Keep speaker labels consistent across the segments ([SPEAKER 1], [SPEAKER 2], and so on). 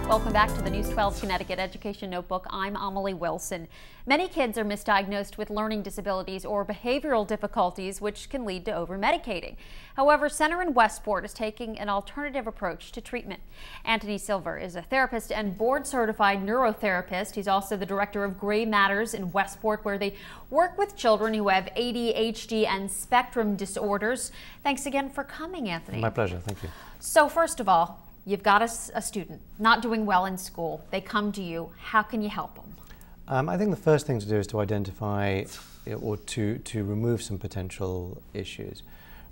[SPEAKER 1] Welcome back to the News 12 Connecticut Education Notebook. I'm Amelie Wilson. Many kids are misdiagnosed with learning disabilities or behavioral difficulties, which can lead to over-medicating. However, Center in Westport is taking an alternative approach to treatment. Anthony Silver is a therapist and board-certified neurotherapist. He's also the director of Gray Matters in Westport, where they work with children who have ADHD and spectrum disorders. Thanks again for coming, Anthony.
[SPEAKER 2] My pleasure. Thank you.
[SPEAKER 1] So first of all, you've got a student not doing well in school. They come to you. How can you help them?
[SPEAKER 2] I think the first thing to do is to identify or to remove some potential issues.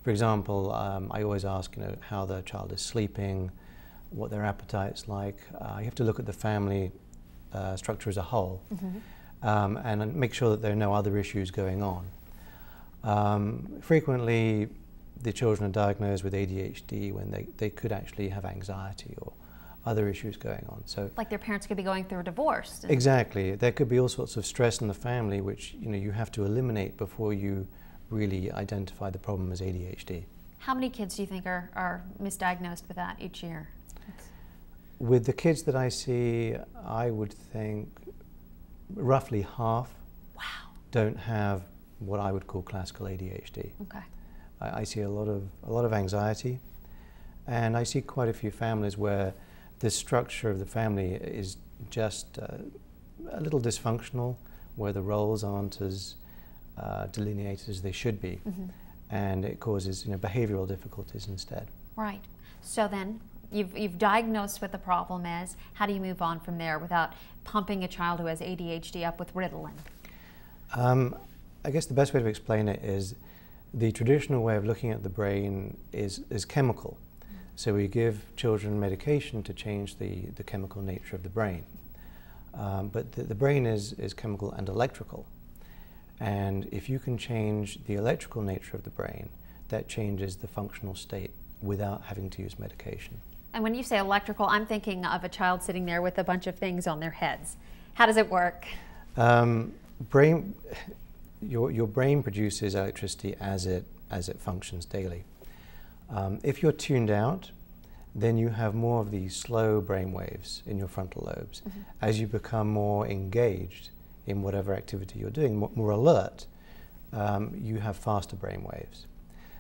[SPEAKER 2] For example, I always ask, how the child is sleeping, what their appetite's like. You have to look at the family structure as a whole, and make sure that there are no other issues going on. Frequently, the children are diagnosed with ADHD when they could actually have anxiety or other issues going on. So,
[SPEAKER 1] like their parents could be going through a divorce.
[SPEAKER 2] Exactly. There could be all sorts of stress in the family which you have to eliminate before you really identify the problem as ADHD.
[SPEAKER 1] How many kids do you think are misdiagnosed with that each year?
[SPEAKER 2] With the kids that I see, I would think roughly half don't have what I would call classical ADHD.
[SPEAKER 1] Okay.
[SPEAKER 2] I see a lot of anxiety, and I see quite a few families where the structure of the family is just a little dysfunctional, where the roles aren't as delineated as they should be, and it causes behavioral difficulties instead. Right.
[SPEAKER 1] So then you've diagnosed what the problem is. How do you move on from there without pumping a child who has ADHD up with Ritalin?
[SPEAKER 2] I guess the best way to explain it is the traditional way of looking at the brain is chemical. So we give children medication to change the chemical nature of the brain. But the brain is chemical and electrical. And if you can change the electrical nature of the brain, that changes the functional state without having to use medication.
[SPEAKER 1] And when you say electrical, I'm thinking of a child sitting there with a bunch of things on their heads. How does it work?
[SPEAKER 2] Your brain produces electricity as it functions daily. If you're tuned out, then you have more of these slow brain waves in your frontal lobes. As you become more engaged in whatever activity you're doing, more alert, you have faster brain waves.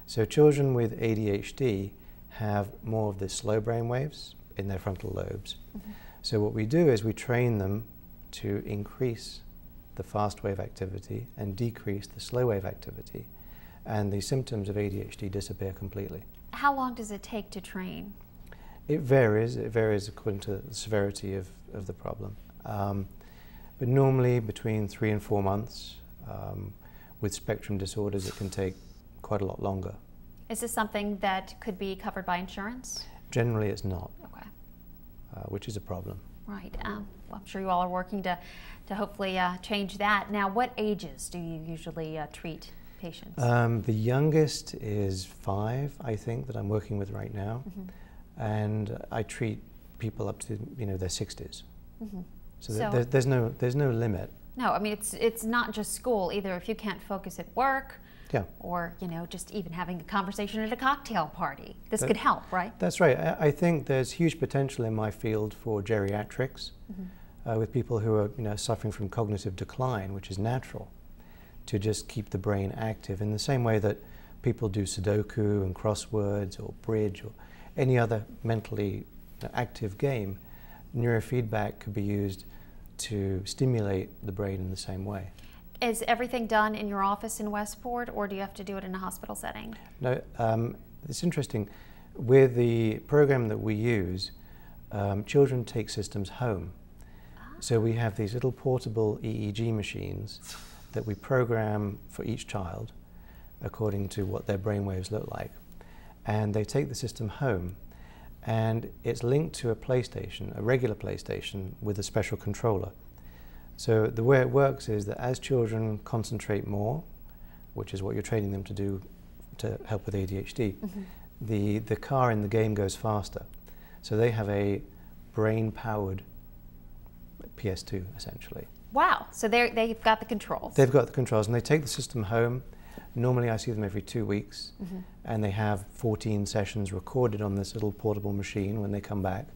[SPEAKER 2] So children with ADHD have more of the slow brain waves in their frontal lobes. So what we do is we train them to increase the fast wave activity and decrease the slow wave activity, and the symptoms of ADHD disappear completely.
[SPEAKER 1] How long does it take to train?
[SPEAKER 2] It varies according to the severity of the problem. But normally between 3 and 4 months. With spectrum disorders, it can take quite a lot longer.
[SPEAKER 1] Is this something that could be covered by insurance?
[SPEAKER 2] Generally it's not,
[SPEAKER 1] okay.
[SPEAKER 2] Which is a problem.
[SPEAKER 1] Right. Well, I'm sure you all are working to hopefully change that. Now, what ages do you usually treat patients?
[SPEAKER 2] The youngest is 5, I think, that I'm working with right now. And I treat people up to their 60s. So there's no limit.
[SPEAKER 1] No, I mean it's not just school either. If you can't focus at work, or just even having a conversation at a cocktail party, this could help, right?
[SPEAKER 2] That's right. I think there's huge potential in my field for geriatrics, with people who are suffering from cognitive decline, which is natural, to just keep the brain active in the same way that people do Sudoku and crosswords or bridge or any other mentally active game. Neurofeedback could be used to stimulate the brain in the same way.
[SPEAKER 1] Is everything done in your office in Westport, or do you have to do it in a hospital setting?
[SPEAKER 2] No, it's interesting. With the program that we use, children take systems home. So we have these little portable EEG machines that we program for each child according to what their brainwaves look like. And they take the system home, and it's linked to a PlayStation, a regular PlayStation, with a special controller. So the way it works is that as children concentrate more, which is what you're training them to do to help with ADHD, the car in the game goes faster. So they have a brain-powered PS2, essentially.
[SPEAKER 1] Wow, so they've got the controls.
[SPEAKER 2] They've got the controls, and they take the system home. Normally I see them every 2 weeks, and they have 14 sessions recorded on this little portable machine when they come back.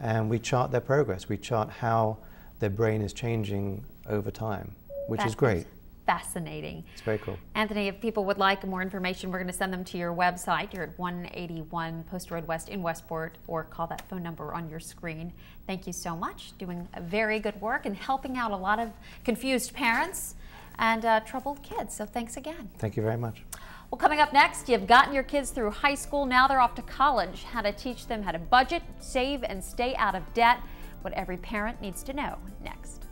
[SPEAKER 2] and we chart their progress. We chart how their brain is changing over time, which is great.
[SPEAKER 1] Fascinating.
[SPEAKER 2] It's very cool.
[SPEAKER 1] Anthony, if people would like more information, we're going to send them to your website. You're at 181 Post Road West in Westport, or call that phone number on your screen. Thank you so much. Doing a very good work and helping out a lot of confused parents and troubled kids. So thanks again.
[SPEAKER 2] Thank you very much.
[SPEAKER 1] Well, coming up next, you've gotten your kids through high school. Now they're off to college. How to teach them how to budget, save, and stay out of debt. What every parent needs to know next.